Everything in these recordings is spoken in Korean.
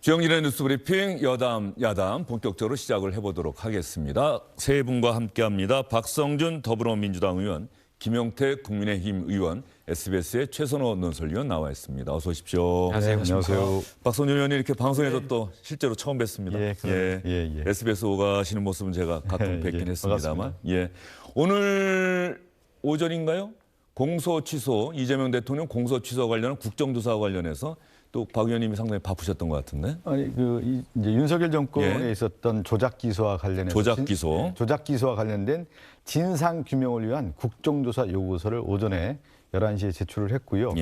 주영진의 뉴스브리핑 여담, 야담 본격적으로 시작을 해보도록 하겠습니다. 세 분과 함께합니다. 박성준 더불어민주당 의원, 김용태 국민의힘 의원, SBS의 최선호 논설위원 나와 있습니다. 어서 오십시오. 안녕하세요. 박성준 의원이 이렇게 방송에서 또 실제로 처음 뵙습니다. SBS 오가시는 모습은 제가 가끔 뵙긴 했습니다만. 오늘 오전인가요? 공소 취소, 이재명 대통령 공소 취소 관련한 국정조사와 관련해서 또 박 의원님이 상당히 바쁘셨던 것 같은데. 아니 이제 윤석열 정권에 있었던 조작 기소와 관련해서 조작 기소와 관련된 진상 규명을 위한 국정조사 요구서를 오전에 11시에 제출을 했고요.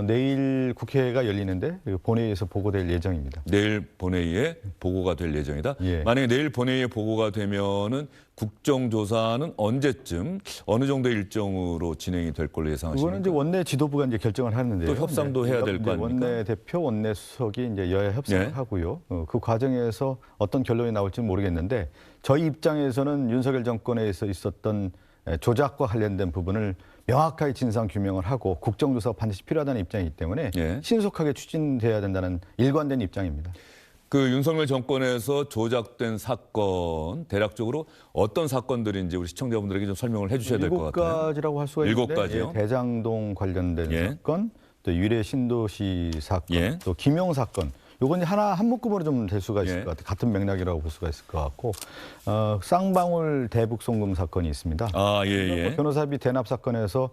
내일 국회가 열리는데 본회의에서 보고될 예정입니다. 내일 본회의에 보고가 될 예정이다. 만약에 내일 본회의에 보고가 되면은 국정조사는 언제쯤 어느 정도 일정으로 진행이 될 걸로 예상하십니까? 그거는 이제 원내 지도부가 이제 결정을 하는데요. 또 협상도 해야 될 거 아닙니까? 원내 대표, 원내 수석이 이제 여야 협상을 하고요. 그 과정에서 어떤 결론이 나올지는 모르겠는데 저희 입장에서는 윤석열 정권에서 있었던 조작과 관련된 부분을 명확하게 진상 규명을 하고 국정조사가 반드시 필요하다는 입장이기 때문에 신속하게 추진돼야 된다는 일관된 입장입니다. 그 윤석열 정권에서 조작된 사건 대략적으로 어떤 사건들인지 우리 시청자분들에게 좀 설명을 해주셔야 될 것 같아요. 7가지라고 할 수가 있는데 7가지요? 대장동 관련된 사건, 또 유래 신도시 사건, 또 김용 사건. 요건 한 묶음으로 좀 될 수가 있을 것 같아요. 같은 맥락이라고 볼 수가 있을 것 같고 쌍방울 대북 송금 사건이 있습니다. 변호사비 대납 사건에서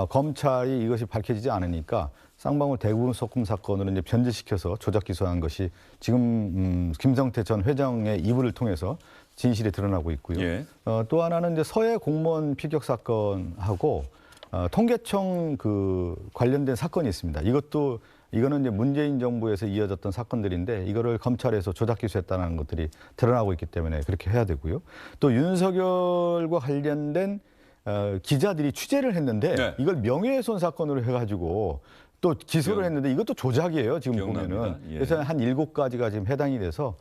검찰이 이것이 밝혀지지 않으니까 쌍방울 대북 송금 사건으로 이제 변제시켜서 조작 기소한 것이 지금 김성태 전 회장의 이불을 통해서 진실이 드러나고 있고요. 또 하나는 이제 서해 공무원 피격 사건하고 통계청 관련된 사건이 있습니다. 이거는 이제 문재인 정부에서 이어졌던 사건들인데 이거를 검찰에서 조작 기소했다는 것들이 드러나고 있기 때문에 그렇게 해야 되고요. 또 윤석열과 관련된 기자들이 취재를 했는데 이걸 명예훼손 사건으로 해가지고 또 기소를 했는데 이것도 조작이에요. 지금 보면은. 그래서 한 7가지가 지금 해당이 돼서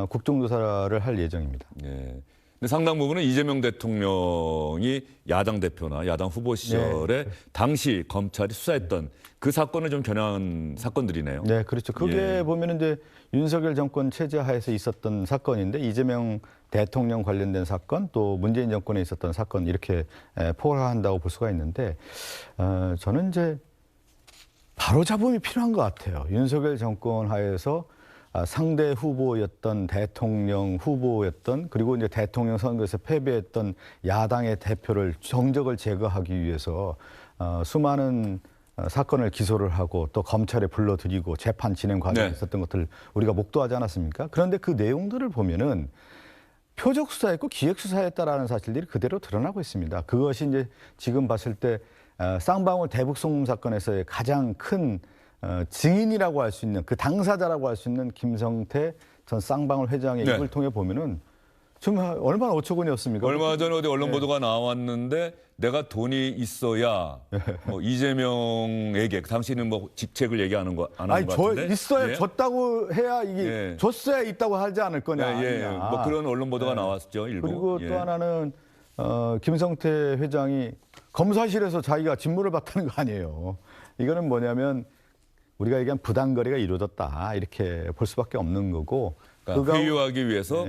국정조사를 할 예정입니다. 근데 상당 부분은 이재명 대통령이 야당 대표나 야당 후보 시절에 당시 검찰이 수사했던 그 사건을 좀 겨냥한 사건들이네요. 네, 그렇죠. 그게 보면은 이제 윤석열 정권 체제 하에서 있었던 사건인데 이재명 대통령 관련된 사건 또 문재인 정권에 있었던 사건 이렇게 포괄한다고 볼 수가 있는데 저는 이제 바로잡음이 필요한 것 같아요. 윤석열 정권 하에서 상대 후보였던 대통령 후보였던 그리고 이제 대통령 선거에서 패배했던 야당의 대표를 정적을 제거하기 위해서 수많은 사건을 기소를 하고 또 검찰에 불러들이고 재판 진행 과정에 있었던 것들 우리가 목도하지 않았습니까? 그런데 그 내용들을 보면은 표적 수사했고 기획 수사했다라는 사실들이 그대로 드러나고 있습니다. 그것이 이제 지금 봤을 때 쌍방울 대북 송금 사건에서의 가장 큰 증인이라고 할 수 있는 그 당사자라고 할 수 있는 김성태 전 쌍방울 회장의 입을 통해 보면은 정말 얼마나 어처구니였습니까? 얼마 전에 어디 언론 보도가 나왔는데 내가 돈이 있어야 이재명에게 당신은 뭐 직책을 얘기하는 거 안 하는 거 같은데? 있어야 줬다고 해야 이게 줬어야 있다고 하지 않을 거냐? 뭐 그런 언론 보도가 나왔죠. 일부. 그리고 또 하나는 김성태 회장이 검사실에서 자기가 직무를 봤다는 거 아니에요. 이거는 뭐냐면 우리가 얘기한 부당거래가 이루어졌다 이렇게 볼 수밖에 없는 거고. 그러니까 회유하기 위해서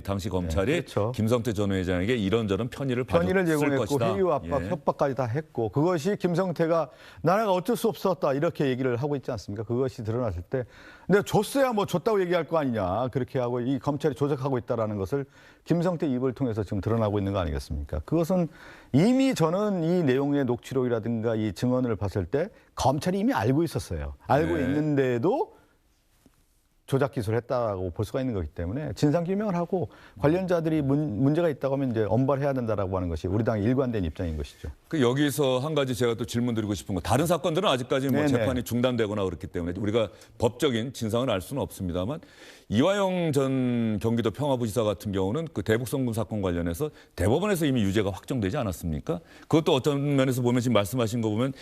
당시 검찰이 김성태 전 회장에게 이런저런 편의를 제공했고 것이다. 회유 압박, 협박까지 다 했고 그것이 김성태가 나라가 어쩔 수 없었다 이렇게 얘기를 하고 있지 않습니까? 그것이 드러났을 때 내가 줬어야 뭐 줬다고 얘기할 거 아니냐 그렇게 하고 이 검찰이 조작하고 있다라는 것을 김성태 입을 통해서 지금 드러나고 있는 거 아니겠습니까? 그것은 이미 저는 이 내용의 녹취록이라든가 이 증언을 봤을 때 검찰이 이미 알고 있었어요. 알고 있는데도 조작 기소를 했다고 볼 수가 있는 거기 때문에 진상 규명을 하고 관련자들이 문제가 있다고 하면 이제 엄벌해야 된다라고 하는 것이 우리 당의 일관된 입장인 것이죠. 여기서 한 가지 제가 또 질문 드리고 싶은 거 다른 사건들은 아직까지 뭐 재판이 중단되거나 그렇기 때문에 우리가 법적인 진상을 알 수는 없습니다만 이화영 전 경기도 평화부지사 같은 경우는 그 대북 송금 사건 관련해서 대법원에서 이미 유죄가 확정되지 않았습니까? 그것도 어떤 면에서 보면 지금 말씀하신 거 보면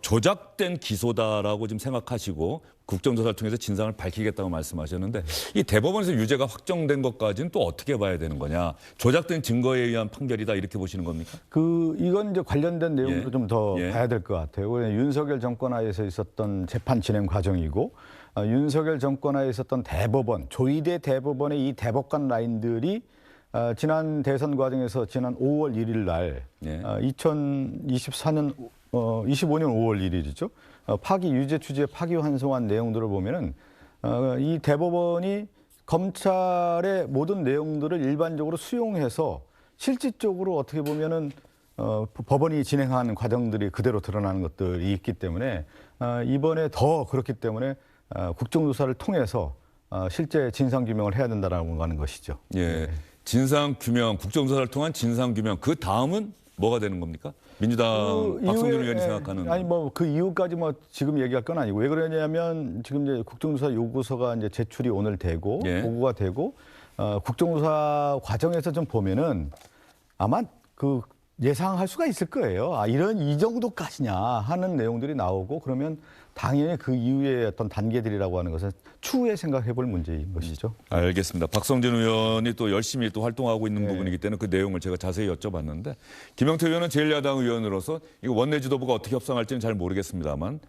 조작된 기소다라고 지금 생각하시고 국정조사를 통해서 진상을 밝히겠다고 말씀하셨는데 이 대법원에서 유죄가 확정된 것까지는 또 어떻게 봐야 되는 거냐? 조작된 증거에 의한 판결이다 이렇게 보시는 겁니까? 이건 이제 관련된 내용으로 좀 더 봐야 될 것 같아요. 윤석열 정권 하에서 있었던 재판 진행 과정이고 윤석열 정권하에 있었던 대법원, 조희대 대법원의 이 대법관 라인들이 지난 대선 과정에서 지난 5월 1일 날 2024년 25년 5월 1일이죠. 파기 유죄 취지에 파기환송한 내용들을 보면은 이 대법원이 검찰의 모든 내용들을 일반적으로 수용해서 실질적으로 어떻게 보면은 법원이 진행한 과정들이 그대로 드러나는 것들이 있기 때문에 이번에 더 그렇기 때문에 국정조사를 통해서 실제 진상규명을 해야 된다라고 하는 것이죠. 예, 진상규명, 국정조사를 통한 진상규명 그 다음은 뭐가 되는 겁니까? 민주당 박성준 의원이 생각하는. 아니 뭐 그 이후까지 뭐 지금 얘기할 건 아니고 왜 그러냐면 지금 이제 국정조사 요구서가 이제 제출이 오늘 되고 보고가 되고 국정조사 과정에서 좀 보면은 아마 그 예상할 수가 있을 거예요. 이런 이 정도까지냐 하는 내용들이 나오고 그러면 당연히 그 이후의 어떤 단계들이라고 하는 것은 추후에 생각해 볼 문제인 것이죠. 알겠습니다. 박성준 의원이 또 열심히 또 활동하고 있는 부분이기 때문에 그 내용을 제가 자세히 여쭤봤는데 김영태 의원은 제1야당 의원으로서 이거 원내 지도부가 어떻게 협상할지는 잘 모르겠습니다만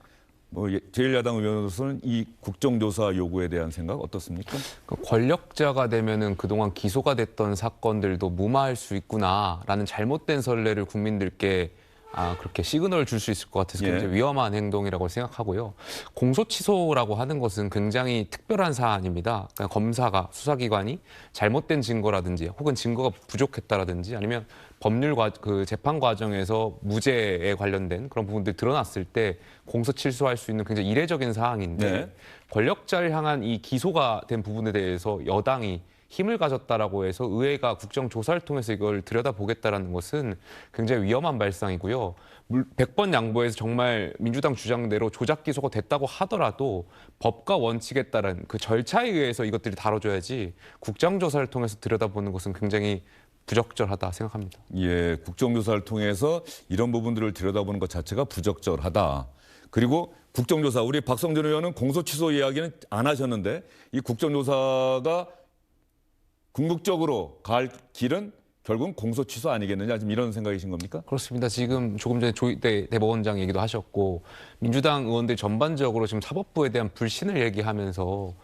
뭐 제1야당 의원으로서는 이 국정조사 요구에 대한 생각 어떻습니까? 권력자가 되면은 그동안 기소가 됐던 사건들도 무마할 수 있구나라는 잘못된 선례를 국민들께 그렇게 시그널을 줄 수 있을 것 같아서 굉장히 위험한 행동이라고 생각하고요. 공소취소라고 하는 것은 굉장히 특별한 사안입니다. 그러니까 검사가, 수사기관이 잘못된 증거라든지 혹은 증거가 부족했다라든지 아니면 그 재판 과정에서 무죄에 관련된 그런 부분들이 드러났을 때 공소 취소할 수 있는 굉장히 이례적인 사항인데 권력자를 향한 이 기소가 된 부분에 대해서 여당이 힘을 가졌다라고 해서 의회가 국정조사를 통해서 이걸 들여다보겠다라는 것은 굉장히 위험한 발상이고요. 100번 양보해서 정말 민주당 주장대로 조작 기소가 됐다고 하더라도 법과 원칙에 따른 그 절차에 의해서 이것들이 다뤄져야지 국정조사를 통해서 들여다보는 것은 굉장히 부적절하다 생각합니다. 예, 국정조사를 통해서 이런 부분들을 들여다보는 것 자체가 부적절하다. 그리고 국정조사, 우리 박성준 의원은 공소취소 이야기는 안 하셨는데 이 국정조사가 궁극적으로 갈 길은 결국은 공소취소 아니겠느냐 지금 이런 생각이신 겁니까? 그렇습니다. 지금 조금 전에 조희대 대법원장 얘기도 하셨고 민주당 의원들 전반적으로 지금 사법부에 대한 불신을 얘기하면서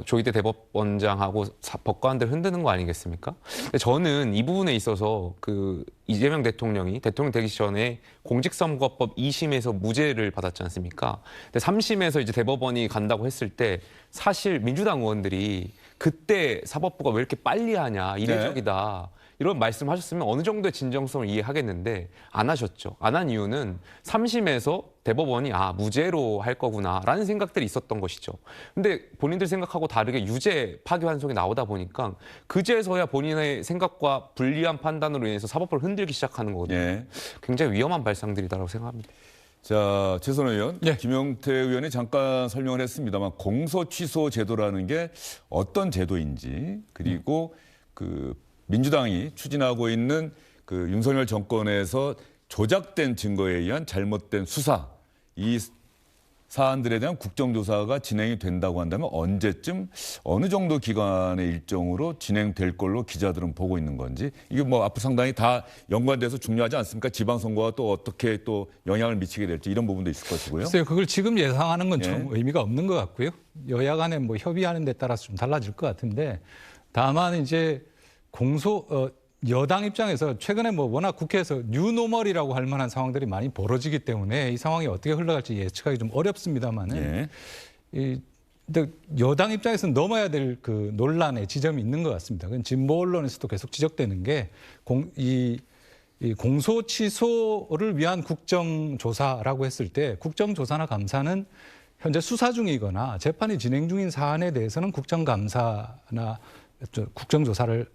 조희대 대법원장하고 법관들 흔드는 거 아니겠습니까? 근데 저는 이 부분에 있어서 그 이재명 대통령이 대통령 되기 전에 공직선거법 2심에서 무죄를 받았지 않습니까? 근데 3심에서 이제 대법원이 간다고 했을 때 사실 민주당 의원들이 그때 사법부가 왜 이렇게 빨리 하냐, 이례적이다. 이런 말씀하셨으면 어느 정도의 진정성을 이해하겠는데 안 하셨죠. 안 한 이유는 3심에서 대법원이 무죄로 할 거구나라는 생각들이 있었던 것이죠. 근데 본인들 생각하고 다르게 유죄 파기환송이 나오다 보니까 그제서야 본인의 생각과 불리한 판단으로 인해서 사법부를 흔들기 시작하는 거거든요. 굉장히 위험한 발상들이다라고 생각합니다. 자, 최선 의원, 김영태 의원이 잠깐 설명을 했습니다만 공소취소 제도라는 게 어떤 제도인지 그리고 그 민주당이 추진하고 있는 그 윤석열 정권에서 조작된 증거에 의한 잘못된 수사, 이 사안들에 대한 국정조사가 진행이 된다고 한다면 언제쯤 어느 정도 기간의 일정으로 진행될 걸로 기자들은 보고 있는 건지 이게 뭐 앞으로 상당히 다 연관돼서 중요하지 않습니까? 지방선거가 또 어떻게 또 영향을 미치게 될지 이런 부분도 있을 것이고요. 글쎄요, 그걸 지금 예상하는 건 좀 의미가 없는 것 같고요. 여야 간에 뭐 협의하는 데 따라서 좀 달라질 것 같은데 다만 이제 여당 입장에서 최근에 뭐 워낙 국회에서 뉴노멀이라고 할 만한 상황들이 많이 벌어지기 때문에 이 상황이 어떻게 흘러갈지 예측하기 좀 어렵습니다만은 여당 입장에서는 넘어야 될 그 논란의 지점이 있는 것 같습니다. 그건 진보 언론에서도 계속 지적되는 게 이 공소 취소를 위한 국정조사라고 했을 때 국정조사나 감사는 현재 수사 중이거나 재판이 진행 중인 사안에 대해서는 국정감사나 국정조사를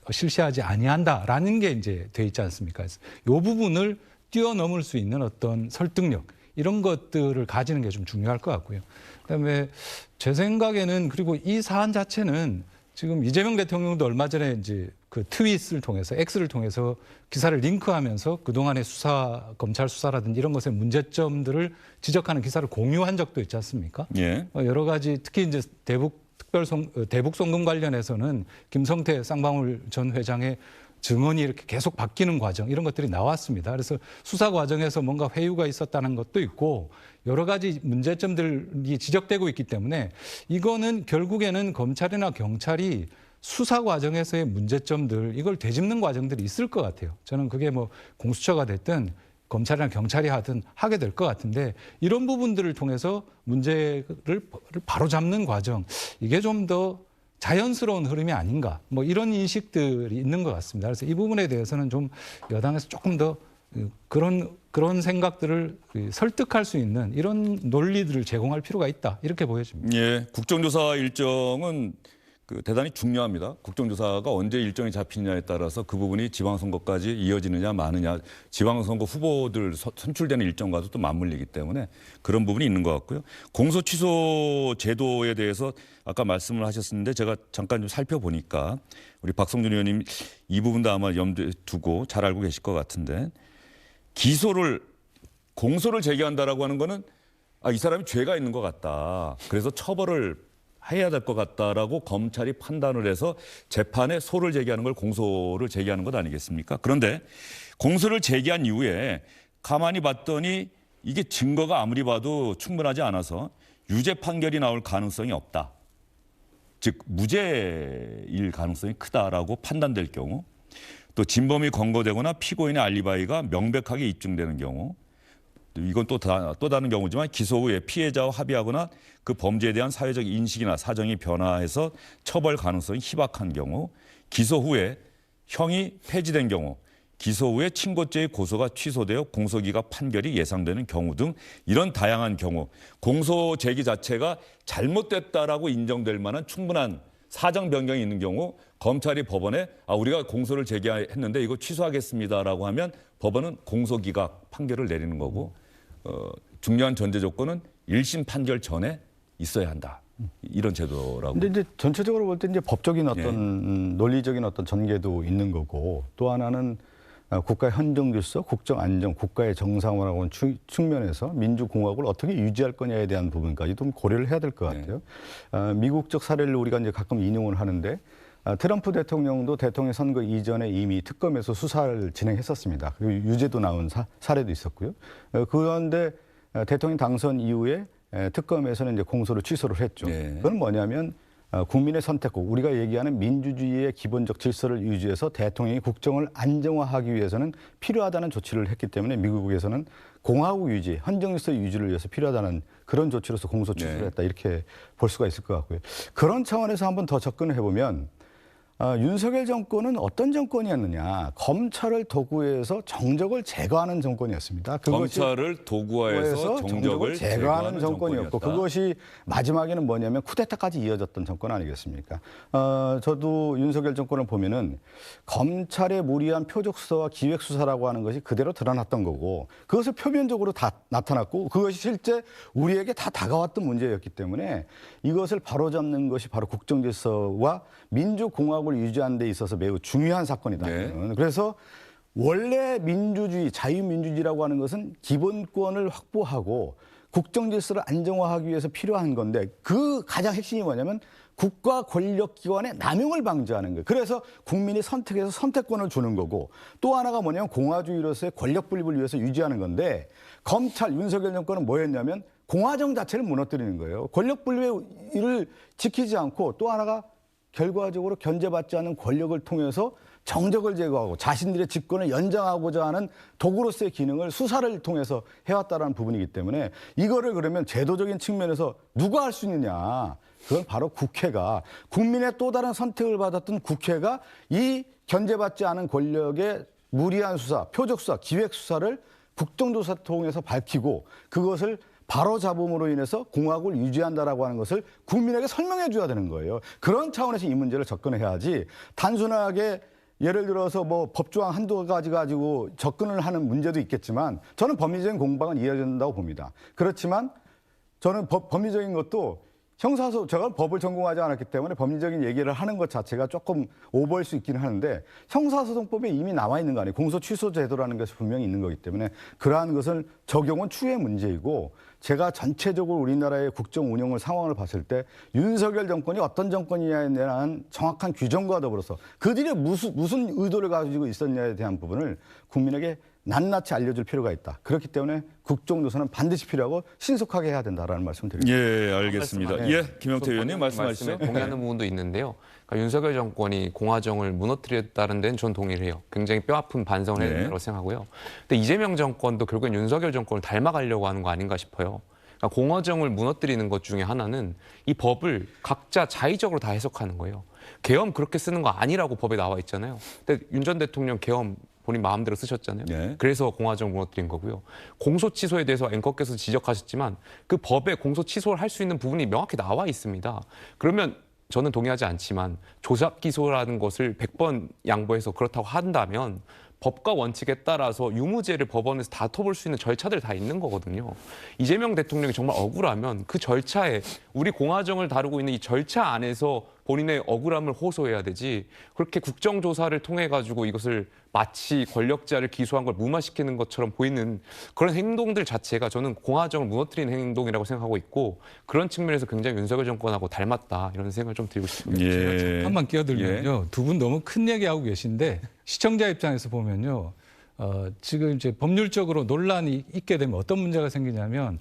실시하지 아니한다라는 게 이제 돼 있지 않습니까? 그래서 이 부분을 뛰어넘을 수 있는 어떤 설득력 이런 것들을 가지는 게 좀 중요할 것 같고요. 그다음에 제 생각에는 그리고 이 사안 자체는 지금 이재명 대통령도 얼마 전에 이제 그 트윗을 통해서 X를 통해서 기사를 링크하면서 그동안의 검찰 수사라든지 이런 것의 문제점들을 지적하는 기사를 공유한 적도 있지 않습니까? 여러 가지 특히 이제 대북 송금 관련해서는 김성태 쌍방울 전 회장의 증언이 이렇게 계속 바뀌는 과정 이런 것들이 나왔습니다. 그래서 수사 과정에서 뭔가 회유가 있었다는 것도 있고 여러 가지 문제점들이 지적되고 있기 때문에 이거는 결국에는 검찰이나 경찰이 수사 과정에서의 문제점들 이걸 되짚는 과정들이 있을 것 같아요. 저는 그게 뭐 공수처가 됐든 검찰이나 경찰이 하든 하게 될 것 같은데 이런 부분들을 통해서 문제를 바로잡는 과정 이게 좀 더 자연스러운 흐름이 아닌가 뭐 이런 인식들이 있는 것 같습니다. 그래서 이 부분에 대해서는 좀 여당에서 조금 더 그런 생각들을 설득할 수 있는 이런 논리들을 제공할 필요가 있다 이렇게 보여집니다. 예, 국정조사 일정은 대단히 중요합니다. 국정조사가 언제 일정이 잡히느냐에 따라서 그 부분이 지방선거까지 이어지느냐 마느냐, 지방선거 후보들 선출되는 일정과도 또 맞물리기 때문에 그런 부분이 있는 것 같고요. 공소취소 제도에 대해서 아까 말씀을 하셨는데 제가 잠깐 좀 살펴보니까 우리 박성준 의원님 이 부분도 아마 염두에 두고 잘 알고 계실 것 같은데 공소를 제기한다라고 하는 거는 이 사람이 죄가 있는 것 같다. 그래서 처벌을 해야 될 것 같다라고 검찰이 판단을 해서 재판에 소를 제기하는 걸 공소를 제기하는 것 아니겠습니까? 그런데 공소를 제기한 이후에 가만히 봤더니 이게 증거가 아무리 봐도 충분하지 않아서 유죄 판결이 나올 가능성이 없다. 즉 무죄일 가능성이 크다라고 판단될 경우 또 진범이 검거되거나 피고인의 알리바이가 명백하게 입증되는 경우 이건 또 다른 경우지만 기소 후에 피해자와 합의하거나 그 범죄에 대한 사회적 인식이나 사정이 변화해서 처벌 가능성이 희박한 경우, 기소 후에 형이 폐지된 경우, 기소 후에 친고죄의 고소가 취소되어 공소기각 판결이 예상되는 경우 등 이런 다양한 경우 공소 제기 자체가 잘못됐다라고 인정될 만한 충분한 사정 변경이 있는 경우 검찰이 법원에 우리가 공소를 제기했는데 이거 취소하겠습니다라고 하면 법원은 공소기각 판결을 내리는 거고 중요한 전제 조건은 1심 판결 전에 있어야 한다. 이런 제도라고. 근데 이제 전체적으로 볼 때 이제 법적인 어떤 논리적인 어떤 전개도 있는 거고 또 하나는 국가의 헌정 질서, 국정 안정, 국가의 정상화라고 하는 측면에서 민주공화국을 어떻게 유지할 거냐에 대한 부분까지 좀 고려를 해야 될 것 같아요. 미국적 사례를 우리가 이제 가끔 인용을 하는데 트럼프 대통령도 대통령 선거 이전에 이미 특검에서 수사를 진행했었습니다. 그리고 유죄도 나온 사례도 있었고요. 그런데 대통령 당선 이후에 특검에서는 이제 공소를 취소를 했죠. 그건 뭐냐면 국민의 선택국, 우리가 얘기하는 민주주의의 기본적 질서를 유지해서 대통령이 국정을 안정화하기 위해서는 필요하다는 조치를 했기 때문에 미국에서는 공화국 유지, 헌정질서 유지를 위해서 필요하다는 그런 조치로서 공소 취소를 했다. 이렇게 볼 수가 있을 것 같고요. 그런 차원에서 한번 더 접근을 해보면 윤석열 정권은 어떤 정권이었느냐. 검찰을 도구해서 정적을 제거하는 정권이었습니다. 검찰을 도구화해서 정적을 제거하는 정권이었고 그것이 마지막에는 뭐냐면 쿠데타까지 이어졌던 정권 아니겠습니까? 저도 윤석열 정권을 보면은 검찰의 무리한 표적수사와 기획수사라고 하는 것이 그대로 드러났던 거고 그것을 표면적으로 다 나타났고 그것이 실제 우리에게 다 다가왔던 문제였기 때문에 이것을 바로잡는 것이 바로 국정질서와 민주공화국을 유지하는 데 있어서 매우 중요한 사건이다. 그래서 원래 민주주의, 자유민주주의라고 하는 것은 기본권을 확보하고 국정질서를 안정화하기 위해서 필요한 건데 그 가장 핵심이 뭐냐면 국가 권력기관의 남용을 방지하는 거예요. 그래서 국민이 선택해서 선택권을 주는 거고 또 하나가 뭐냐면 공화주의로서의 권력 분립을 위해서 유지하는 건데 검찰, 윤석열 정권은 뭐였냐면 공화정 자체를 무너뜨리는 거예요. 권력 분립을 지키지 않고 또 하나가 결과적으로 견제받지 않는 권력을 통해서 정적을 제거하고 자신들의 집권을 연장하고자 하는 도구로서의 기능을 수사를 통해서 해왔다는 부분이기 때문에 이거를 그러면 제도적인 측면에서 누가 할 수 있느냐. 그건 바로 국회가 국민의 또 다른 선택을 받았던 국회가 이 견제받지 않은 권력의 무리한 수사, 표적수사, 기획수사를 국정조사 통해서 밝히고 그것을 바로 잡음으로 인해서 공화국을 유지한다라고 하는 것을 국민에게 설명해 줘야 되는 거예요. 그런 차원에서 이 문제를 접근해야지 단순하게 예를 들어서 뭐 법조항 한두 가지 가지고 접근을 하는 문제도 있겠지만 저는 법리적인 공방은 이어진다고 봅니다. 그렇지만 저는 법리적인 것도 형사소 제가 법을 전공하지 않았기 때문에 법리적인 얘기를 하는 것 자체가 조금 오버일 수 있기는 하는데 형사소송법에 이미 나와 있는 거 아니에요. 공소 취소 제도라는 것이 분명히 있는 거기 때문에 그러한 것을 적용은 추후의 문제이고 제가 전체적으로 우리나라의 국정 운영을 상황을 봤을 때 윤석열 정권이 어떤 정권이냐에 대한 정확한 규정과 더불어서 그들이 무슨 의도를 가지고 있었냐에 대한 부분을 국민에게 낱낱이 알려줄 필요가 있다. 그렇기 때문에 국정조사는 반드시 필요하고 신속하게 해야 된다라는 말씀을 드립니다. 예, 알겠습니다. 예, 김영태 의원님 말씀하시죠. 동의하는 부분도 있는데요. 그러니까 윤석열 정권이 공화정을 무너뜨렸다는 데는 전 동의를 해요. 굉장히 뼈아픈 반성을 해야 된다고 생각하고요. 근데 이재명 정권도 결국엔 윤석열 정권을 닮아가려고 하는 거 아닌가 싶어요. 그러니까 공화정을 무너뜨리는 것 중에 하나는 이 법을 각자 자의적으로 다 해석하는 거예요. 계엄 그렇게 쓰는 거 아니라고 법에 나와 있잖아요. 근데 윤 전 대통령 계엄 본인 마음대로 쓰셨잖아요. 네. 그래서 공화정을 무너뜨린 거고요. 공소 취소에 대해서 앵커께서 지적하셨지만 그 법에 공소 취소를 할 수 있는 부분이 명확히 나와 있습니다. 그러면 저는 동의하지 않지만 조작 기소라는 것을 100번 양보해서 그렇다고 한다면 법과 원칙에 따라서 유무죄를 법원에서 다퉈볼 수 있는 절차들이 다 있는 거거든요. 이재명 대통령이 정말 억울하면 그 절차에 우리 공화정을 다루고 있는 이 절차 안에서 본인의 억울함을 호소해야 되지 그렇게 국정조사를 통해 가지고 이것을 마치 권력자를 기소한 걸 무마시키는 것처럼 보이는 그런 행동들 자체가 저는 공화정을 무너뜨리는 행동이라고 생각하고 있고 그런 측면에서 굉장히 윤석열 정권하고 닮았다 이런 생각을 좀 드리고 싶습니다. 예. 잠깐만 끼어들면요. 두 분 너무 큰 얘기하고 계신데 시청자 입장에서 보면요. 지금 이제 법률적으로 논란이 있게 되면 어떤 문제가 생기냐면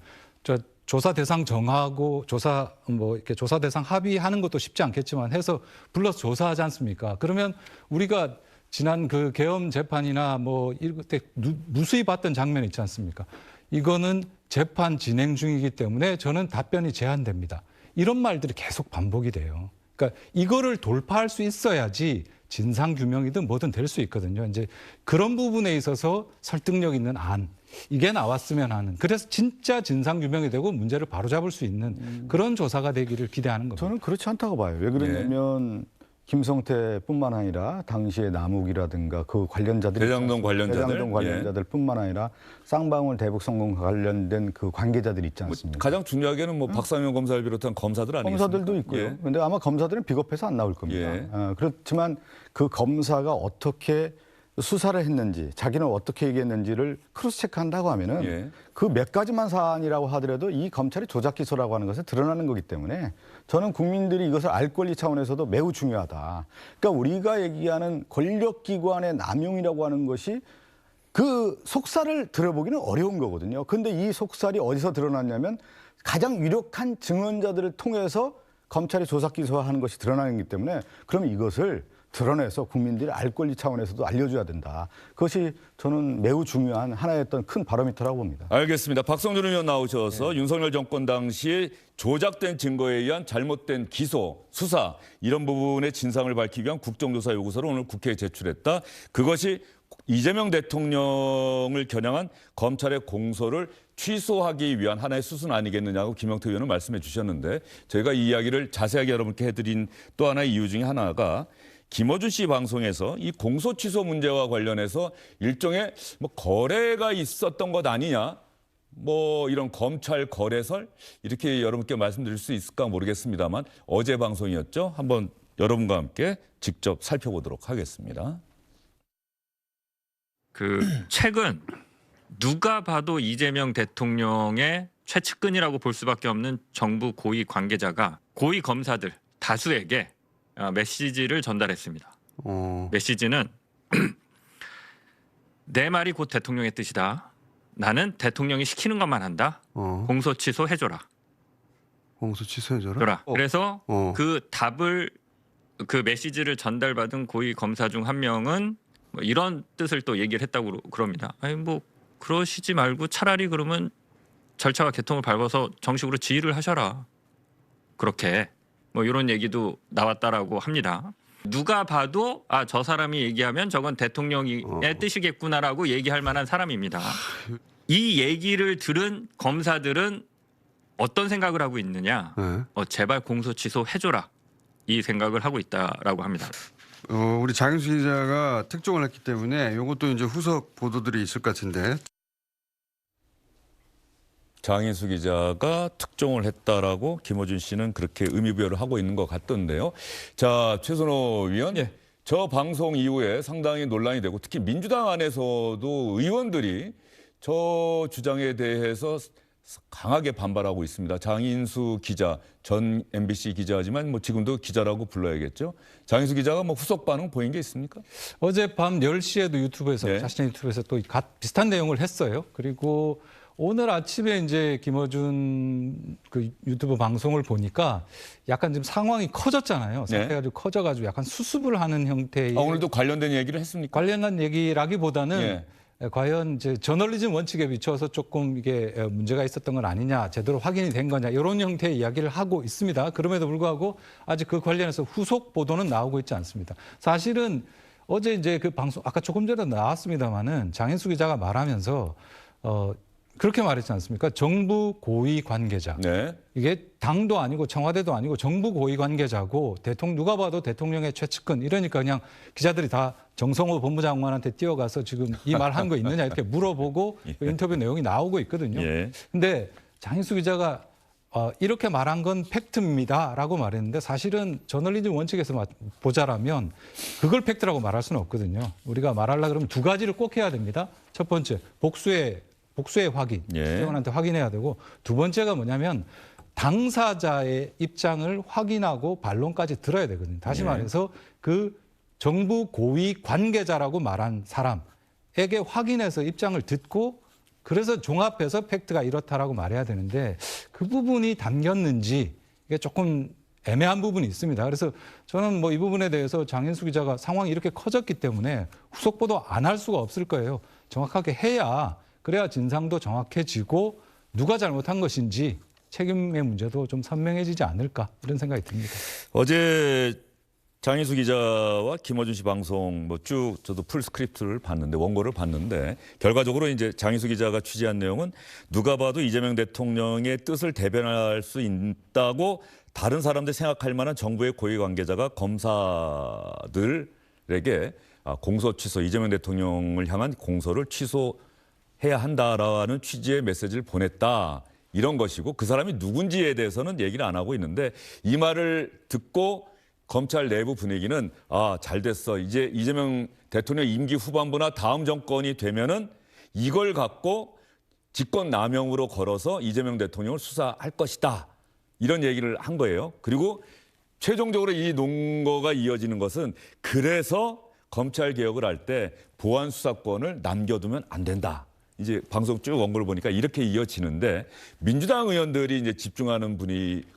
조사 대상 정하고 이렇게 조사 대상 합의하는 것도 쉽지 않겠지만 해서 불러서 조사하지 않습니까? 그러면 우리가 지난 그 계엄 재판이나 이때 무수히 봤던 장면 있지 않습니까? 이거는 재판 진행 중이기 때문에 저는 답변이 제한됩니다. 이런 말들이 계속 반복이 돼요. 그러니까 이거를 돌파할 수 있어야지 진상 규명이든 뭐든 될 수 있거든요. 이제 그런 부분에 있어서 설득력 있는 안 이게 나왔으면 하는 그래서 진짜 진상 규명이 되고 문제를 바로잡을 수 있는 그런 조사가 되기를 기대하는 겁니다. 저는 그렇지 않다고 봐요. 왜 그러냐면 김성태뿐만 아니라 당시의 남욱이라든가 그 관련자들 대장동 관련자들뿐만 아니라 쌍방울 대북 성공 관련된 그 관계자들이 있지 않습니까? 가장 중요하게는 박상현 검사를 비롯한 검사들 아니겠습니까? 검사들도 있고요. 그런데 아마 검사들은 비겁해서 안 나올 겁니다. 그렇지만 그 검사가 어떻게 수사를 했는지 자기는 어떻게 얘기했는지를 크로스 체크한다고 하면은 그 몇 가지만 사안이라고 하더라도 이 검찰이 조작 기소라고 하는 것에 드러나는 거기 때문에 저는 국민들이 이것을 알 권리 차원에서도 매우 중요하다. 그러니까 우리가 얘기하는 권력기관의 남용이라고 하는 것이 그 속살을 들어보기는 어려운 거거든요. 그런데 이 속살이 어디서 드러났냐면 가장 유력한 증언자들을 통해서 검찰이 조작 기소하는 것이 드러나기 때문에 그러면 이것을 드러내서 국민들이 알 권리 차원에서도 알려줘야 된다. 그것이 저는 매우 중요한 하나의 어떤 큰 바로미터라고 봅니다. 알겠습니다. 박성준 의원 나오셔서 윤석열 정권 당시 조작된 증거에 의한 잘못된 기소, 수사 이런 부분의 진상을 밝히기 위한 국정조사 요구서를 오늘 국회에 제출했다. 그것이 이재명 대통령을 겨냥한 검찰의 공소를 취소하기 위한 하나의 수순 아니겠느냐고 김영태 의원은 말씀해 주셨는데 저희가 이 이야기를 자세하게 여러분께 해드린 또 하나의 이유 중에 하나가 김어준 씨 방송에서 이 공소 취소 문제와 관련해서 일종의 거래가 있었던 것 아니냐, 이런 검찰 거래설 이렇게 여러분께 말씀드릴 수 있을까 모르겠습니다만 어제 방송이었죠. 한번 여러분과 함께 직접 살펴보도록 하겠습니다. 최근 누가 봐도 이재명 대통령의 최측근이라고 볼 수밖에 없는 정부 고위 관계자가 고위 검사들 다수에게 메시지를 전달했습니다. 메시지는 내 말이 곧 대통령의 뜻이다. 나는 대통령이 시키는 것만 한다. 공소 취소해줘라. 공소 취소해줘라. 그래서 그 답을 그 메시지를 전달받은 고위 검사 중 한 명은 이런 뜻을 또 얘기를 했다고 그럽니다. 아니 그러시지 말고 차라리 그러면 절차와 개통을 밟아서 정식으로 지휘를 하셔라. 그렇게 이런 얘기도 나왔다라고 합니다. 누가 봐도 저 사람이 얘기하면 저건 대통령의 뜻이겠구나라고 얘기할 만한 사람입니다. 이 얘기를 들은 검사들은 어떤 생각을 하고 있느냐? 제발 공소 취소해줘라. 이 생각을 하고 있다라고 합니다. 우리 장윤수 기자가 특종을 했기 때문에 이것도 이제 후속 보도들이 있을 것 같은데. 장인수 기자가 특종을 했다라고 김어준 씨는 그렇게 의미부여를 하고 있는 것 같던데요. 자, 최선호 위원. 저 방송 이후에 상당히 논란이 되고 특히 민주당 안에서도 의원들이 저 주장에 대해서 강하게 반발하고 있습니다. 장인수 기자, 전 MBC 기자지만 뭐 지금도 기자라고 불러야겠죠. 장인수 기자가 뭐 후속 반응 보인 게 있습니까? 어젯밤 10시에도 유튜브에서 네. 자신의 유튜브에서 또 비슷한 내용을 했어요. 그리고 오늘 아침에 이제 김어준 그 유튜브 방송을 보니까 약간 지금 상황이 커졌잖아요. 사태가 좀 커져가지고 약간 수습을 하는 형태의 오늘도 관련된 얘기를 했습니까? 관련한 얘기라기보다는 과연 이제 저널리즘 원칙에 비춰서 조금 이게 문제가 있었던 건 아니냐, 제대로 확인이 된 거냐 이런 형태의 이야기를 하고 있습니다. 그럼에도 불구하고 아직 그 관련해서 후속 보도는 나오고 있지 않습니다. 사실은 어제 이제 그 방송 아까 조금 전에 나왔습니다마는 장인수 기자가 말하면서 그렇게 말했지 않습니까? 정부 고위 관계자. 네. 이게 당도 아니고 청와대도 아니고 정부 고위 관계자고 누가 봐도 대통령의 최측근 이러니까 그냥 기자들이 다 정성호 본부장관한테 뛰어가서 지금 이 말 한 거 있느냐 이렇게 물어보고 그 인터뷰 내용이 나오고 있거든요. 근데 장인수 기자가 이렇게 말한 건 팩트입니다라고 말했는데 사실은 저널리즘 원칙에서 보자라면 그걸 팩트라고 말할 수는 없거든요. 우리가 말하려고 그러면 두 가지를 꼭 해야 됩니다. 첫 번째, 복수의 확인, 국정원한테 확인해야 되고 두 번째가 뭐냐면 당사자의 입장을 확인하고 반론까지 들어야 되거든요. 다시 말해서 그 정부 고위 관계자라고 말한 사람에게 확인해서 입장을 듣고 그래서 종합해서 팩트가 이렇다라고 말해야 되는데 그 부분이 담겼는지 이게 조금 애매한 부분이 있습니다. 그래서 저는 뭐 이 부분에 대해서 장인수 기자가 상황이 이렇게 커졌기 때문에 후속 보도 안 할 수가 없을 거예요. 정확하게 해야 그래야 진상도 정확해지고 누가 잘못한 것인지 책임의 문제도 좀 선명해지지 않을까 이런 생각이 듭니다. 어제 장인수 기자와 김어준 씨 방송 뭐 쭉 저도 풀 스크립트를 봤는데 원고를 봤는데 결과적으로 이제 장인수 기자가 취재한 내용은 누가 봐도 이재명 대통령의 뜻을 대변할 수 있다고 다른 사람들 생각할 만한 정부의 고위 관계자가 검사들에게 공소 취소 이재명 대통령을 향한 공소를 취소해야 한다라는 취지의 메시지를 보냈다. 이런 것이고 그 사람이 누군지에 대해서는 얘기를 안 하고 있는데 이 말을 듣고 검찰 내부 분위기는 잘 됐어. 이제 이재명 대통령 임기 후반부나 다음 정권이 되면은 이걸 갖고 직권남용으로 걸어서 이재명 대통령을 수사할 것이다. 이런 얘기를 한 거예요. 그리고 최종적으로 이 논거가 이어지는 것은 그래서 검찰 개혁을 할 때 보안 수사권을 남겨두면 안 된다. 이제 방송 쭉 원고를 보니까 이렇게 이어지는데 민주당 의원들이 이제 집중하는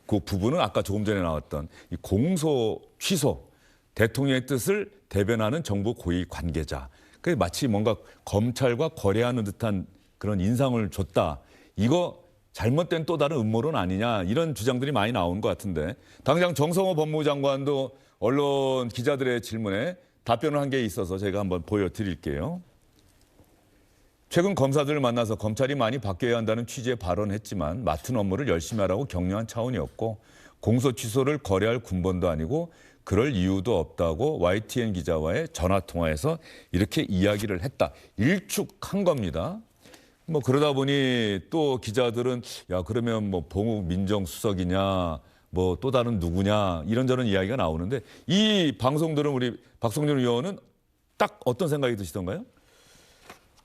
그 부분은 아까 조금 전에 나왔던 이 공소 취소 대통령의 뜻을 대변하는 정부 고위 관계자. 그 마치 뭔가 검찰과 거래하는 듯한 그런 인상을 줬다. 이거 잘못된 또 다른 음모론 아니냐 이런 주장들이 많이 나오는 것 같은데 당장 정성호 법무부 장관도 언론 기자들의 질문에 답변을 한 게 있어서 제가 한번 보여드릴게요. 최근 검사들을 만나서 검찰이 많이 바뀌어야 한다는 취지의 발언했지만 맡은 업무를 열심히 하라고 격려한 차원이었고 공소 취소를 거래할 군번도 아니고 그럴 이유도 없다고 YTN 기자와의 전화통화에서 이렇게 이야기를 했다. 일축한 겁니다. 뭐 그러다 보니 또 기자들은 야 그러면 뭐 봉욱 민정수석이냐 뭐 또 다른 누구냐 이런저런 이야기가 나오는데 이 방송들은 우리 박성준 의원은 딱 어떤 생각이 드시던가요?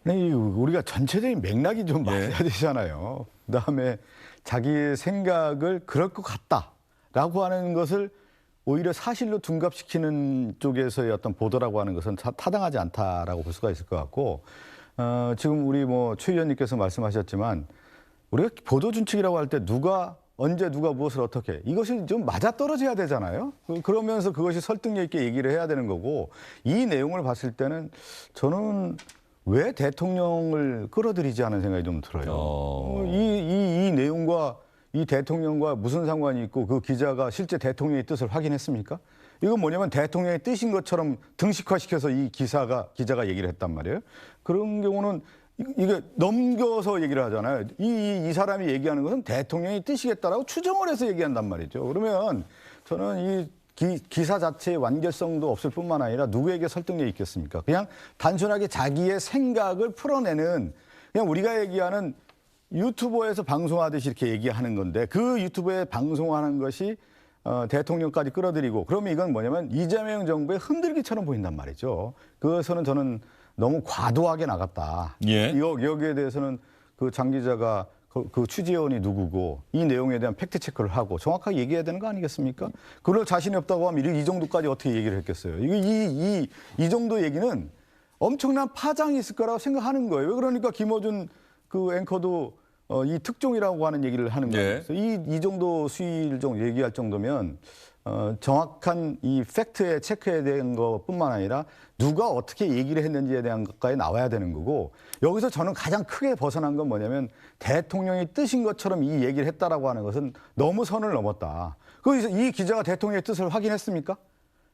네, 우리가 전체적인 맥락이 좀 맞아야 되잖아요. 그다음에 자기의 생각을 그럴 것 같다라고 하는 것을 오히려 사실로 둔갑시키는 쪽에서의 어떤 보도라고 하는 것은 타당하지 않다라고 볼 수가 있을 것 같고 지금 우리 최 의원님께서 말씀하셨지만 우리가 보도 준칙이라고 할 때 누가 언제 누가 무엇을 어떻게 이것이 좀 맞아떨어져야 되잖아요. 그러면서 그것이 설득력 있게 얘기를 해야 되는 거고 이 내용을 봤을 때는 저는 왜 대통령을 끌어들이지 않은 생각이 좀 들어요. 이 내용과 이 대통령과 무슨 상관이 있고 그 기자가 실제 대통령의 뜻을 확인했습니까? 이건 뭐냐면 대통령의 뜻인 것처럼 등식화시켜서 이 기자가 얘기를 했단 말이에요. 그런 경우는 이게 넘겨서 얘기를 하잖아요. 이 사람이 얘기하는 것은 대통령의 뜻이겠다라고 추정을 해서 얘기한단 말이죠. 그러면 저는 이 기사 자체의 완결성도 없을 뿐만 아니라 누구에게 설득력이 있겠습니까? 그냥 단순하게 자기의 생각을 풀어내는 그냥 우리가 얘기하는 유튜버에서 방송하듯이 이렇게 얘기하는 건데 그 유튜브에 방송하는 것이 대통령까지 끌어들이고 그러면 이건 뭐냐면 이재명 정부의 흔들기처럼 보인단 말이죠. 그것은 저는 너무 과도하게 나갔다. 예. 여기에 대해서는 그 장 기자가 그 취재원이 누구고 이 내용에 대한 팩트 체크를 하고 정확하게 얘기해야 되는 거 아니겠습니까? 그럴 자신이 없다고 하면 이 정도까지 어떻게 얘기를 했겠어요? 이 정도 얘기는 엄청난 파장이 있을 거라고 생각하는 거예요. 그러니까 김어준 그 앵커도 이 특종이라고 하는 얘기를 하는 거예요. 네. 이 정도 수위를 좀 얘기할 정도면 정확한 이 팩트에 체크해야 되는 것뿐만 아니라 누가 어떻게 얘기를 했는지에 대한 것까지 나와야 되는 거고 여기서 저는 가장 크게 벗어난 건 뭐냐면 대통령이 뜻인 것처럼 이 얘기를 했다라고 하는 것은 너무 선을 넘었다. 그래서 이 기자가 대통령의 뜻을 확인했습니까?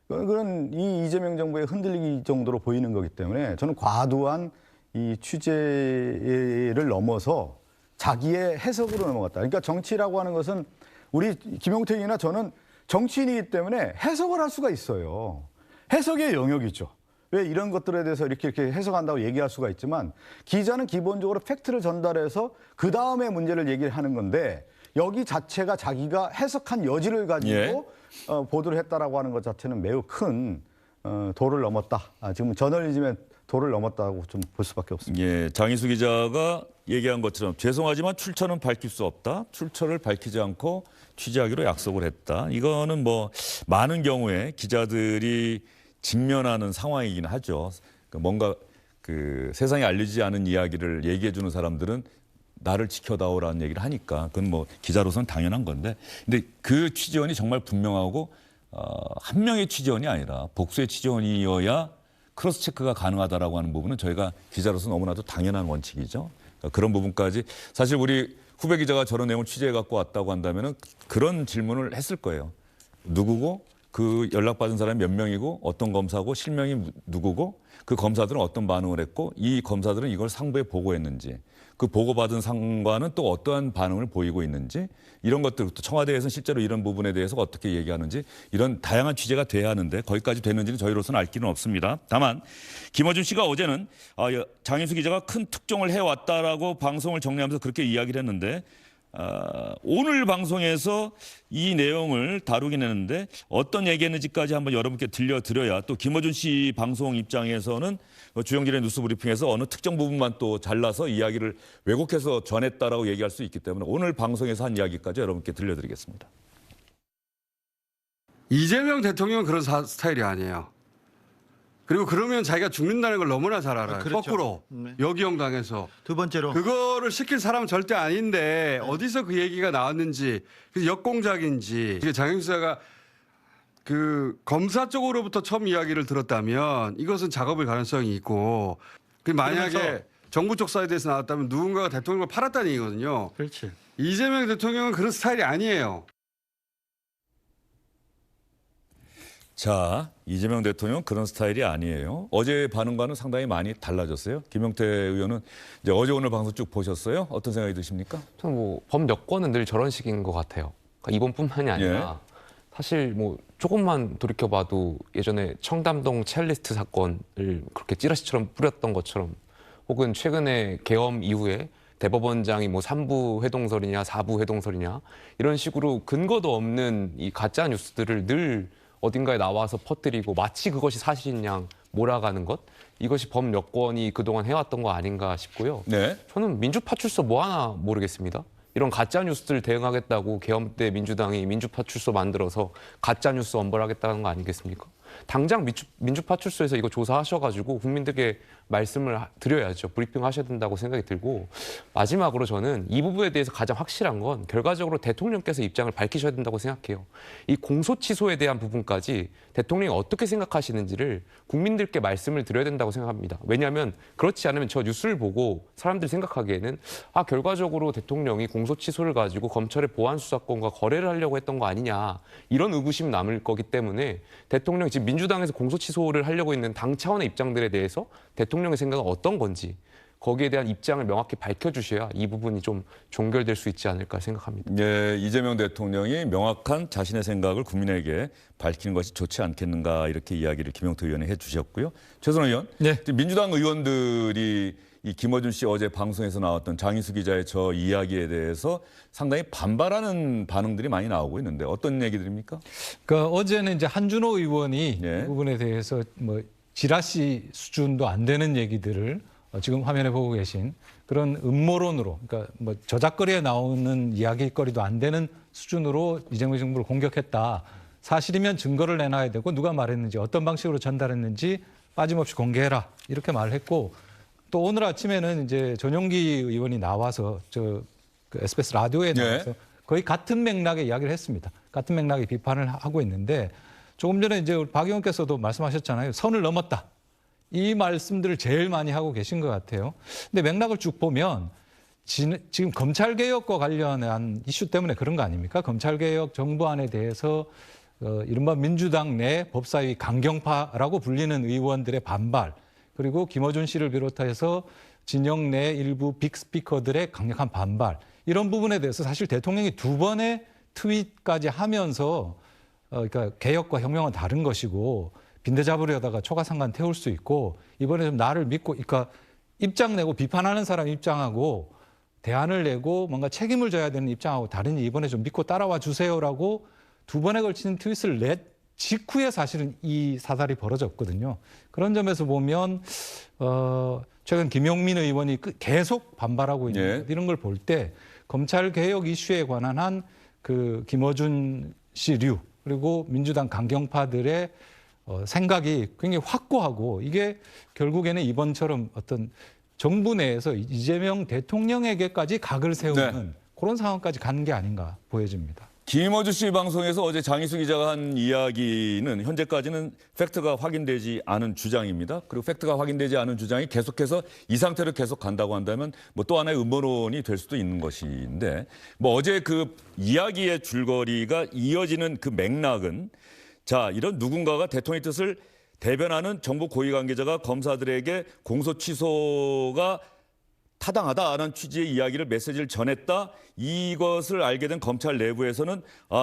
그건 이 이재명 정부의 흔들리기 정도로 보이는 거기 때문에 저는 과도한 이 취재를 넘어서 자기의 해석으로 넘어갔다. 그러니까 정치라고 하는 것은 우리 김용택이나 저는 정치인이기 때문에 해석을 할 수가 있어요. 해석의 영역이죠. 왜 이런 것들에 대해서 이렇게 해석한다고 얘기할 수가 있지만 기자는 기본적으로 팩트를 전달해서 그 다음에 문제를 얘기를 하는 건데 여기 자체가 자기가 해석한 여지를 가지고 보도를 했다라고 하는 것 자체는 매우 큰 도를 넘었다. 지금 저널리즘의 도를 넘었다고 좀 볼 수밖에 없습니다. 예, 장희수 기자가 얘기한 것처럼 죄송하지만 출처는 밝힐 수 없다. 출처를 밝히지 않고 취재하기로 약속을 했다. 이거는 뭐 많은 경우에 기자들이 직면하는 상황이긴 하죠. 뭔가 그 세상에 알려지지 않은 이야기를 얘기해 주는 사람들은 나를 지켜다오라는 얘기를 하니까 그건 뭐 기자로서는 당연한 건데 근데 그 취재원이 정말 분명하고 한 명의 취재원이 아니라 복수의 취재원이어야 크로스 체크가 가능하다라고 하는 부분은 저희가 기자로서 너무나도 당연한 원칙이죠. 그런 부분까지 사실 우리 후배 기자가 저런 내용을 취재해 갖고 왔다고 한다면은 그런 질문을 했을 거예요. 누구고 그 연락받은 사람이 몇 명이고 어떤 검사고 실명이 누구고 그 검사들은 어떤 반응을 했고 이 검사들은 이걸 상부에 보고했는지 그 보고받은 상관은 또 어떠한 반응을 보이고 있는지 이런 것들 또 청와대에서는 실제로 이런 부분에 대해서 어떻게 얘기하는지 이런 다양한 취재가 돼야 하는데 거기까지 됐는지는 저희로서는 알 길은 없습니다. 다만 김어준 씨가 어제는 장희수 기자가 큰 특종을 해왔다라고 방송을 정리하면서 그렇게 이야기를 했는데 오늘 방송에서 이 내용을 다루긴 했는데 어떤 얘기했는지까지 한번 여러분께 들려드려야 또 김어준 씨 방송 입장에서는 주영진의 뉴스 브리핑에서 어느 특정 부분만 또 잘라서 이야기를 왜곡해서 전했다라고 얘기할 수 있기 때문에 오늘 방송에서 한 이야기까지 여러분께 들려드리겠습니다. 이재명 대통령은 그런 스타일이 아니에요. 그리고 그러면 자기가 죽는다는 걸 너무나 잘 알아요. 그렇죠. 거꾸로 역이용 당해서. 두 번째로 그거를 시킬 사람은 절대 아닌데 어디서 그 얘기가 나왔는지 그 역공작인지 장희수 기자가 그 검사 쪽으로부터 처음 이야기를 들었다면 이것은 작업일 가능성이 있고 그 만약에 정부 쪽 사이드에서 나왔다면 누군가가 대통령을 팔았다는 얘기거든요. 그렇지. 이재명 대통령은 그런 스타일이 아니에요. 자, 이재명 대통령은 그런 스타일이 아니에요. 어제 반응과는 상당히 많이 달라졌어요. 김용태 의원은 이제 어제 오늘 방송 쭉 보셨어요? 어떤 생각이 드십니까? 저는 뭐 범 여권은 늘 저런 식인 것 같아요. 그러니까 이번뿐만이 아니라 사실 뭐 조금만 돌이켜봐도 예전에 청담동 첼리스트 사건을 그렇게 찌라시처럼 뿌렸던 것처럼 혹은 최근에 계엄 이후에 대법원장이 뭐 3부 회동설이냐 4부 회동설이냐 이런 식으로 근거도 없는 이 가짜 뉴스들을 늘 어딘가에 나와서 퍼뜨리고 마치 그것이 사실인 양 몰아가는 것 이것이 범 여권이 그동안 해왔던 거 아닌가 싶고요. 네. 저는 민주파 출소 뭐 하나 모르겠습니다. 이런 가짜 뉴스들 대응하겠다고 계엄 때 민주당이 민주파 출소 만들어서 가짜 뉴스 엄벌하겠다는 거 아니겠습니까? 당장 민주파 출소해서 이거 조사하셔가지고 국민들께 말씀을 드려야죠. 브리핑 하셔야 된다고 생각이 들고 마지막으로 저는 이 부분에 대해서 가장 확실한 건 결과적으로 대통령께서 입장을 밝히셔야 된다고 생각해요. 이 공소 취소에 대한 부분까지 대통령이 어떻게 생각하시는지를 국민들께 말씀을 드려야 된다고 생각합니다. 왜냐하면 그렇지 않으면 저 뉴스를 보고 사람들이 생각하기에는 결과적으로 대통령이 공소 취소를 가지고 검찰의 보안 수사권과 거래를 하려고 했던 거 아니냐 이런 의구심이 남을 거기 때문에 대통령이 지금 민주당에서 공소 취소를 하려고 있는 당 차원의 입장들에 대해서 대통령의 생각은 어떤 건지 거기에 대한 입장을 명확히 밝혀주셔야 이 부분이 좀 종결될 수 있지 않을까 생각합니다. 예, 이재명 대통령이 명확한 자신의 생각을 국민에게 밝히는 것이 좋지 않겠는가 이렇게 이야기를 김영태 의원이 해주셨고요. 최선호 의원, 네. 민주당 의원들이 이 김어준 씨 어제 방송에서 나왔던 장인수 기자의 저 이야기에 대해서 상당히 반발하는 반응들이 많이 나오고 있는데 어떤 얘기들입니까? 그러니까 어제는 이제 한준호 의원이 예. 이 부분에 대해서 뭐 지라시 수준도 안 되는 얘기들을 지금 화면에 보고 계신 그런 음모론으로, 그러니까 뭐 저작거리에 나오는 이야기거리도 안 되는 수준으로 이재명 정부를 공격했다. 사실이면 증거를 내놔야 되고 누가 말했는지 어떤 방식으로 전달했는지 빠짐없이 공개해라 이렇게 말을 했고, 또 오늘 아침에는 이제 전용기 의원이 나와서 그 SBS 라디오에 나와서 거의 같은 맥락의 이야기를 했습니다. 같은 맥락의 비판을 하고 있는데, 조금 전에 이제 우리 박 의원께서도 말씀하셨잖아요. 선을 넘었다. 이 말씀들을 제일 많이 하고 계신 것 같아요. 근데 맥락을 쭉 보면 지금 검찰개혁과 관련한 이슈 때문에 그런 거 아닙니까? 검찰개혁 정부안에 대해서 이른바 민주당 내 법사위 강경파라고 불리는 의원들의 반발, 그리고 김어준 씨를 비롯해서 진영 내 일부 빅스피커들의 강력한 반발, 이런 부분에 대해서 사실 대통령이 2번의 트윗까지 하면서 그러니까 개혁과 혁명은 다른 것이고 빈대 잡으려다가 초가상간 태울 수 있고 이번에 좀 나를 믿고, 그러니까 입장 내고 비판하는 사람 입장하고 대안을 내고 뭔가 책임을 져야 되는 입장하고 다르니 이번에 좀 믿고 따라와 주세요라고 2번에 걸치는 트윗을 냈 직후에 사실은 이 사달이 벌어졌거든요. 그런 점에서 보면 최근 김용민 의원이 계속 반발하고 있는 이런 걸 볼 때 검찰 개혁 이슈에 관한 한 그 김어준 씨류 그리고 민주당 강경파들의 생각이 굉장히 확고하고, 이게 결국에는 이번처럼 어떤 정부 내에서 이재명 대통령에게까지 각을 세우는 그런 상황까지 가는 게 아닌가 보여집니다. 김어준 씨 방송에서 어제 장희수 기자가 한 이야기는 현재까지는 팩트가 확인되지 않은 주장입니다. 그리고 팩트가 확인되지 않은 주장이 계속해서 이 상태로 계속 간다고 한다면 뭐 또 하나의 음모론이 될 수도 있는 것인데, 뭐 어제 그 이야기의 줄거리가 이어지는 그 맥락은, 자, 이런 누군가가 대통령의 뜻을 대변하는 정부 고위 관계자가 검사들에게 공소 취소가 타당하다는 취지의 이야기를 메시지를 전했다. 이것을 알게 된 검찰 내부에서는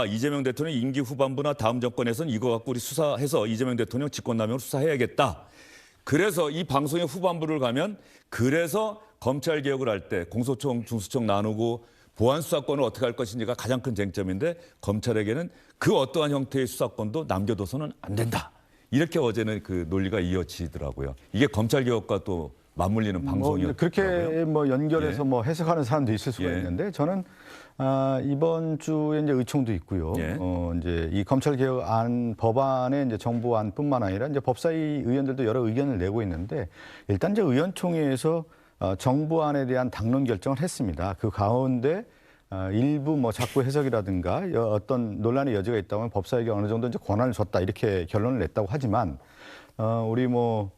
이재명 대통령 임기 후반부나 다음 정권에서는 이거 갖고 우리 수사해서 이재명 대통령 직권남용을 수사해야겠다. 그래서 이 방송의 후반부를 가면, 그래서 검찰 개혁을 할 때 공소청, 중수청 나누고 보안 수사권을 어떻게 할 것인지가 가장 큰 쟁점인데, 검찰에게는 그 어떠한 형태의 수사권도 남겨둬서는 안 된다. 이렇게 어제는 그 논리가 이어지더라고요. 이게 검찰 개혁과 또 맞물리는 방송이었고요. 그렇게 뭐 연결해서 뭐 해석하는 사람도 있을 수가 있는데, 저는 이번 주에 이제 의총도 있고요. 이제 이 검찰 개혁안 법안의 이제 정부안뿐만 아니라 이제 법사위 의원들도 여러 의견을 내고 있는데, 일단 이제 의원총회에서 정부안에 대한 당론 결정을 했습니다. 그 가운데 일부 뭐 자꾸 해석이라든가 어떤 논란의 여지가 있다면 법사위가 어느 정도 이제 권한을 줬다 이렇게 결론을 냈다고 하지만, 우리 뭐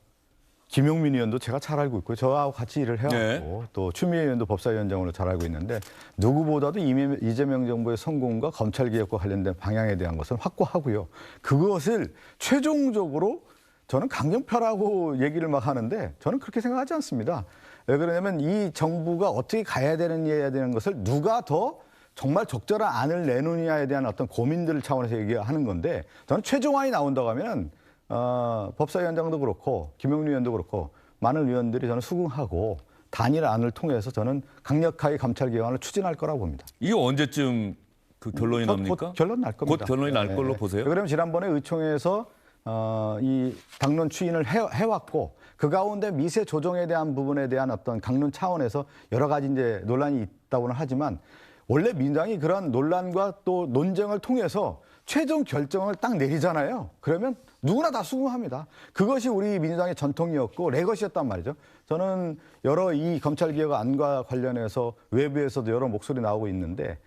김용민 의원도 제가 잘 알고 있고요. 저하고 같이 일을 해왔고 또 추미애 의원도 법사위원장으로 잘 알고 있는데, 누구보다도 이재명 정부의 성공과 검찰개혁과 관련된 방향에 대한 것은 확고하고요. 그것을 최종적으로 저는 강경파라고 얘기를 막 하는데, 저는 그렇게 생각하지 않습니다. 왜 그러냐면 이 정부가 어떻게 가야 되는 것을 누가 더 정말 적절한 안을 내놓느냐에 대한 어떤 고민들 차원에서 얘기하는 건데, 저는 최종안이 나온다고 하면 법사위원장도 그렇고 김용민 의원도 그렇고 많은 의원들이 저는 수긍하고 단일안을 통해서 저는 강력하게 검찰 개혁안을 추진할 거라고 봅니다. 이게 언제쯤 그 결론이 납니까? 곧 결론 날 겁니다. 곧 결론이 날 걸로 보세요? 그러면 지난번에 의총에서 이 당론 추인을 해왔고, 그 가운데 미세 조정에 대한 부분에 대한 어떤 강론 차원에서 여러 가지 이제 논란이 있다고는 하지만, 원래 민주당이 그런 논란과 또 논쟁을 통해서 최종 결정을 딱 내리잖아요. 그러면 누구나 다 수긍합니다. 그것이 우리 민주당의 전통이었고 레거시였단 말이죠. 저는 여러 이 검찰개혁안과 관련해서 외부에서도 여러 목소리 나오고 있는데,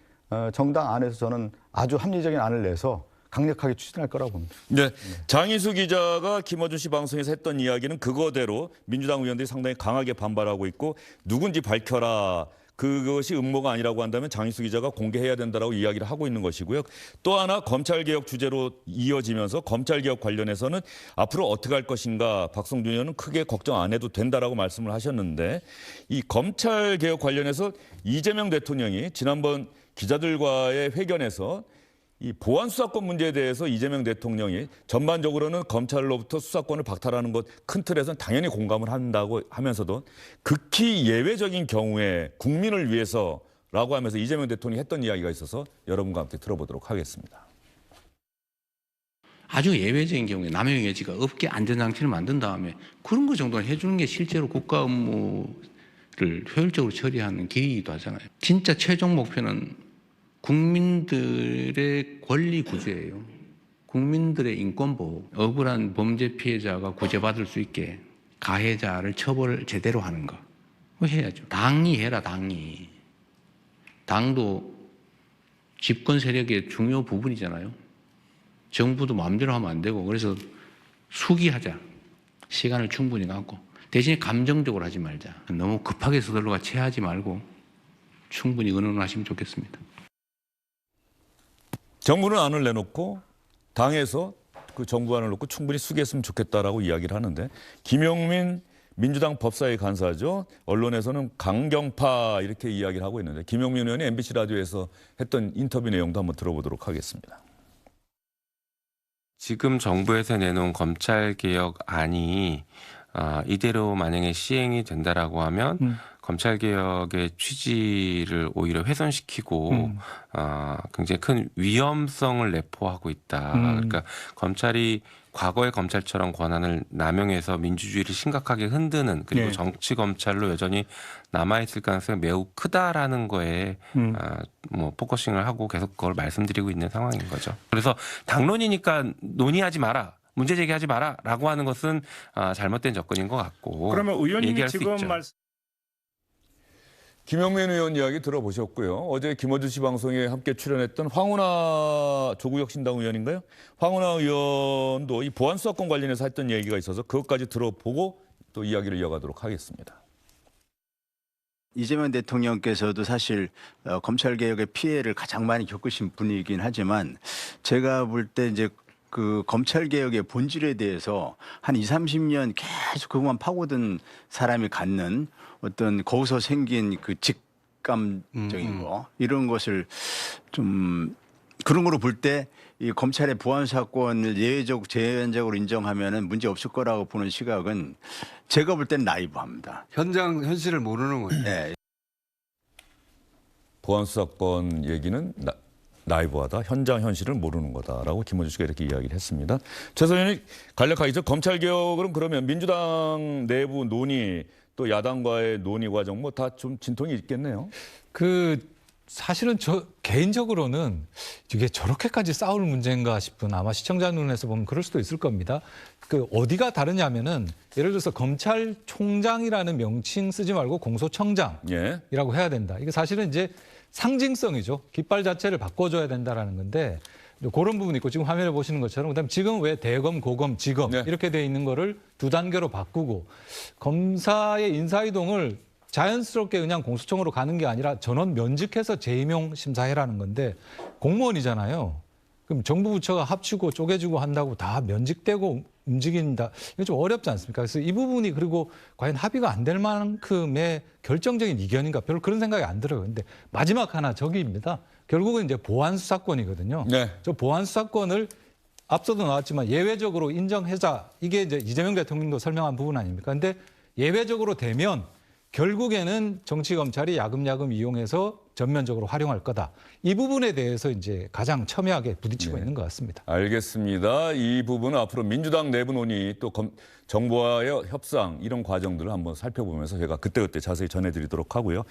정당 안에서 저는 아주 합리적인 안을 내서 강력하게 추진할 거라고 봅니다. 네. 장희수 기자가 김어준 씨 방송에서 했던 이야기는 그거대로 민주당 의원들이 상당히 강하게 반발하고 있고, 누군지 밝혀라. 그것이 음모가 아니라고 한다면 장희수 기자가 공개해야 된다라고 이야기를 하고 있는 것이고요. 또 하나 검찰개혁 주제로 이어지면서 검찰개혁 관련해서는 앞으로 어떻게 할 것인가 박성준 의원은 크게 걱정 안 해도 된다라고 말씀을 하셨는데 이 검찰개혁 관련해서 이재명 대통령이 지난번 기자들과의 회견에서 이 보안 수사권 문제에 대해서 이재명 대통령이 전반적으로는 검찰로부터 수사권을 박탈하는 것 큰 틀에서는 당연히 공감을 한다고 하면서도 극히 예외적인 경우에 국민을 위해서라고 하면서 이재명 대통령이 했던 이야기가 있어서 여러분과 함께 들어보도록 하겠습니다. 아주 예외적인 경우에 남용의 여지가 없게 안전장치를 만든 다음에 그런 거 정도는 해주는 게 실제로 국가 업무를 효율적으로 처리하는 길이기도 하잖아요. 진짜 최종 목표는 국민들의 권리 구제예요. 국민들의 인권 보호, 억울한 범죄 피해자가 구제받을 수 있게 가해자를 처벌을 제대로 하는 거. 그거 해야죠. 당이 해라, 당이. 당도 집권 세력의 중요 부분이잖아요. 정부도 마음대로 하면 안 되고 그래서 수기하자. 시간을 충분히 갖고. 대신에 감정적으로 하지 말자. 너무 급하게 서둘러가 체하지 말고 충분히 의논하시면 좋겠습니다. 정부는 안을 내놓고 당에서 그 정부안을 놓고 충분히 수기했으면 좋겠다라고 이야기를 하는데 김용민 민주당 법사위 간사죠. 언론에서는 강경파 이렇게 이야기를 하고 있는데 김용민 의원이 MBC 라디오에서 했던 인터뷰 내용도 한번 들어보도록 하겠습니다. 지금 정부에서 내놓은 검찰개혁안이 이대로 만약에 시행이 된다라고 하면 검찰개혁의 취지를 오히려 훼손시키고 굉장히 큰 위험성을 내포하고 있다. 그러니까 검찰이 과거의 검찰처럼 권한을 남용해서 민주주의를 심각하게 흔드는 그리고 정치 검찰로 여전히 남아있을 가능성이 매우 크다라는 거에 포커싱을 하고 계속 그걸 말씀드리고 있는 상황인 거죠. 그래서 당론이니까 논의하지 마라. 문제 제기하지 마라라고 하는 것은 잘못된 접근인 것 같고. 그러면 의원님이 얘기할 수 지금 있죠. 김용민 의원 이야기 들어보셨고요. 어제 김어준 씨 방송에 함께 출연했던 황운하 조국혁신당 의원인가요? 황운하 의원도 이 보안수사권 관련해서 했던 얘기가 있어서 그것까지 들어보고 또 이야기를 이어가도록 하겠습니다. 이재명 대통령께서도 사실 검찰개혁의 피해를 가장 많이 겪으신 분이긴 하지만 제가 볼 때 이제 그 검찰개혁의 본질에 대해서 한 20, 30년 계속 그것만 파고든 사람이 갖는 어떤 거기서 생긴 그 직감적인 거 이런 것을 좀 그런 거로 볼 때 이 검찰의 보안 사건을 제한적으로 인정하면은 문제 없을 거라고 보는 시각은 제가 볼 때는 나이브합니다. 현실을 모르는 거예요. 네. 보안수사권 얘기는 나이브하다. 현장 현실을 모르는 거다라고 김어준 씨가 이렇게 이야기를 했습니다. 최선 의원이 간략하게 검찰개혁은 그러면 민주당 내부 논의 또 야당과의 논의 과정 뭐 다 좀 진통이 있겠네요. 사실은 저 개인적으로는 이게 저렇게까지 싸울 문제인가 싶은 아마 시청자 눈에서 보면 그럴 수도 있을 겁니다. 어디가 다르냐면은 예를 들어서 검찰총장이라는 명칭 쓰지 말고 공소청장이라고 해야 된다. 이게 사실은 이제 상징성이죠. 깃발 자체를 바꿔줘야 된다라는 건데 그런 부분이 있고 지금 화면에 보시는 것처럼 그다음에 지금 왜 대검, 고검, 지검 이렇게 돼 있는 거를 두 단계로 바꾸고 검사의 인사이동을 자연스럽게 그냥 공소청으로 가는 게 아니라 전원 면직해서 재임용 심사해라는 건데 공무원이잖아요. 그럼 정부 부처가 합치고 쪼개주고 한다고 다 면직되고 움직인다. 이거 좀 어렵지 않습니까? 그래서 이 부분이 그리고 과연 합의가 안 될 만큼의 결정적인 이견인가 별로 그런 생각이 안 들어요. 근데 마지막 하나 저기입니다. 결국은 이제 보안 수사권이거든요. 네. 저 보안 수사권을 앞서도 나왔지만 예외적으로 인정하자. 이게 이제 이재명 대통령도 설명한 부분 아닙니까? 근데 예외적으로 되면 결국에는 정치 검찰이 야금야금 이용해서 전면적으로 활용할 거다. 이 부분에 대해서 이제 가장 첨예하게 부딪히고 있는 것 같습니다. 알겠습니다. 이 부분은 앞으로 민주당 내부 논의 또 정부와의 협상 이런 과정들을 한번 살펴보면서 제가 그때그때 자세히 전해드리도록 하고요.